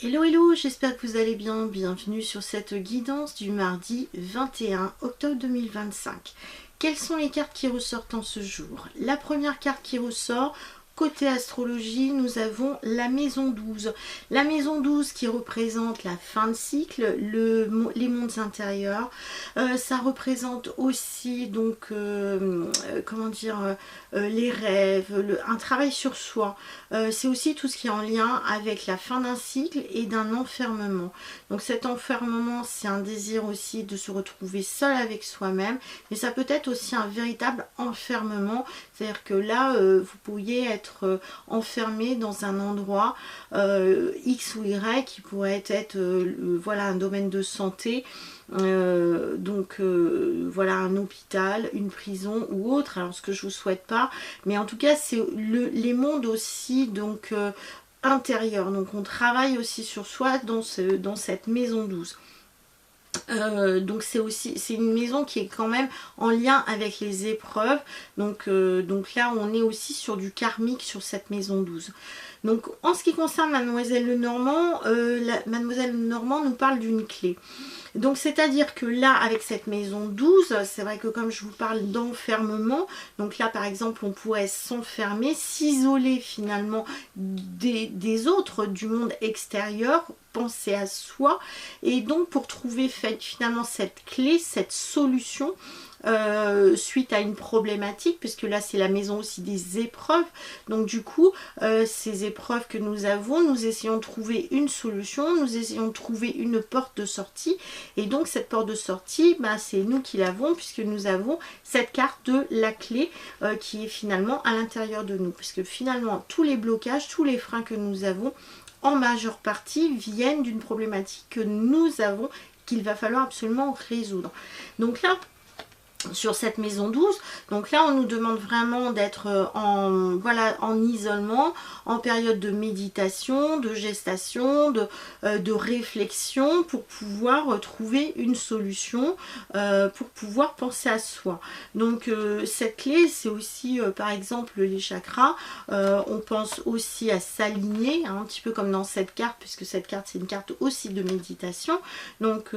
Hello hello, j'espère que vous allez bien. Bienvenue sur cette guidance du mardi 21 octobre 2025. Quelles sont les cartes qui ressortent en ce jour? La première carte qui ressort, côté astrologie, nous avons la maison 12. La maison 12 qui représente la fin de cycle, les mondes intérieurs. Ça représente aussi donc comment dire les rêves, un travail sur soi. C'est aussi tout ce qui est en lien avec la fin d'un cycle et d'un enfermement. Donc cet enfermement, c'est un désir aussi de se retrouver seul avec soi-même, mais ça peut être aussi un véritable enfermement. C'est-à-dire que là, vous pourriez être enfermé dans un endroit X ou Y qui pourrait être voilà, un domaine de santé, voilà, un hôpital, une prison ou autre. Alors ce que je vous souhaite pas, mais en tout cas c'est les mondes aussi donc intérieurs. Donc on travaille aussi sur soi dans cette maison 12. Donc c'est une maison qui est quand même en lien avec les épreuves, donc là on est aussi sur du karmique sur cette maison 12. Donc en ce qui concerne Mademoiselle Lenormand, Mademoiselle Lenormand nous parle d'une clé. Donc c'est à dire que là avec cette maison 12, c'est vrai que comme je vous parle d'enfermement, donc là par exemple on pourrait s'enfermer, s'isoler finalement des autres, du monde extérieur, penser à soi, et donc pour trouver finalement cette clé, cette solution suite à une problématique, puisque là c'est la maison aussi des épreuves. Donc du coup ces épreuves que nous avons, nous essayons de trouver une solution, nous essayons de trouver une porte de sortie, et donc cette porte de sortie, c'est nous qui l'avons, puisque nous avons cette carte de la clé qui est finalement à l'intérieur de nous, puisque finalement tous les blocages, tous les freins que nous avons en majeure partie viennent d'une problématique que nous avons, qu'il va falloir absolument résoudre. Donc là sur cette maison 12, donc là on nous demande vraiment d'être en isolement, en période de méditation, de gestation, de réflexion, pour pouvoir trouver une solution, pour pouvoir penser à soi. Donc cette clé, c'est aussi par exemple les chakras. On pense aussi à s'aligner, un petit peu comme dans cette carte, puisque cette carte c'est une carte aussi de méditation. Donc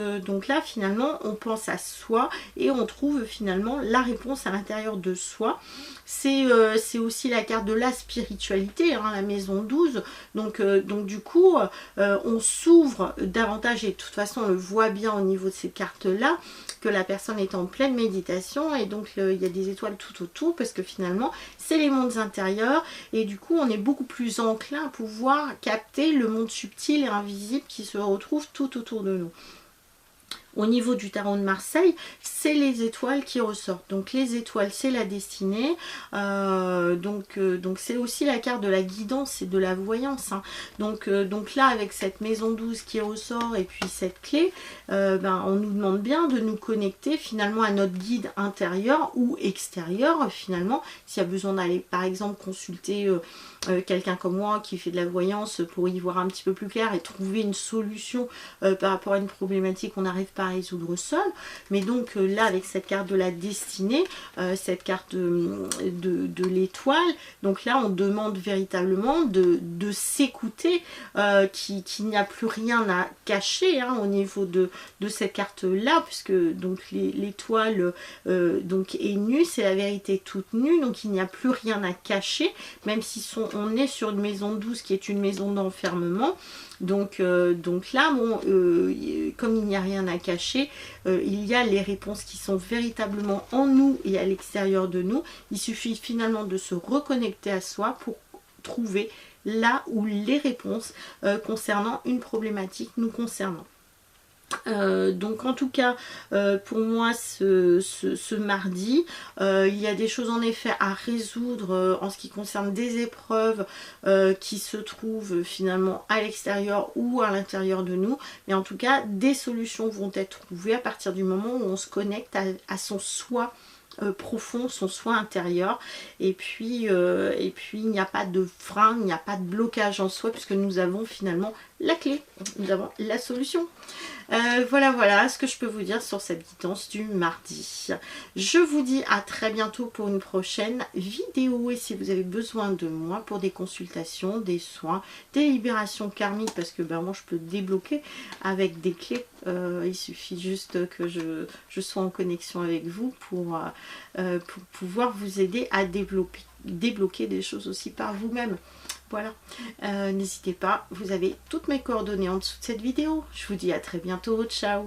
là finalement on pense à soi et on trouve finalement la réponse à l'intérieur de soi. C'est aussi la carte de la spiritualité, la maison 12. Donc du coup on s'ouvre davantage, et de toute façon on le voit bien au niveau de ces cartes là, que la personne est en pleine méditation, et donc il y a des étoiles tout autour, parce que finalement c'est les mondes intérieurs, et du coup on est beaucoup plus enclin à pouvoir capter le monde subtil et invisible qui se retrouve tout autour de nous. Au niveau du tarot de Marseille, c'est les étoiles qui ressortent. Donc les étoiles, c'est la destinée. Donc c'est aussi la carte de la guidance et de la voyance. Donc là, avec cette maison 12 qui ressort et puis cette clé, on nous demande bien de nous connecter finalement à notre guide intérieur ou extérieur. Finalement, s'il y a besoin d'aller par exemple consulter quelqu'un comme moi qui fait de la voyance pour y voir un petit peu plus clair et trouver une solution par rapport à une problématique qu'on n'arrive pas à résoudre seul. Mais donc là avec cette carte de la destinée, cette carte de l'étoile, donc là on demande véritablement de s'écouter, qu'il n'y a plus rien à cacher au niveau de cette carte là, puisque donc l'étoile donc est nue, c'est la vérité toute nue, donc il n'y a plus rien à cacher, même si on est sur une maison 12 qui est une maison d'enfermement. Donc là, comme il n'y a rien à cacher, il y a les réponses qui sont véritablement en nous et à l'extérieur de nous. Il suffit finalement de se reconnecter à soi pour trouver là où les réponses concernant une problématique nous concernant. Donc en tout cas pour moi ce mardi il y a des choses en effet à résoudre en ce qui concerne des épreuves qui se trouvent finalement à l'extérieur ou à l'intérieur de nous, mais en tout cas des solutions vont être trouvées à partir du moment où on se connecte à son soi profond, son soin intérieur, et puis il n'y a pas de frein, il n'y a pas de blocage en soi, puisque nous avons finalement la clé, nous avons la solution. Voilà ce que je peux vous dire sur cette guidance du mardi. Je vous dis à très bientôt pour une prochaine vidéo, et si vous avez besoin de moi pour des consultations, des soins, des libérations karmiques, parce que ben moi je peux débloquer avec des clés, il suffit juste que je sois en connexion avec vous pour pouvoir vous aider à débloquer des choses aussi par vous-même. Voilà, n'hésitez pas, vous avez toutes mes coordonnées en dessous de cette vidéo. Je vous dis à très bientôt, ciao!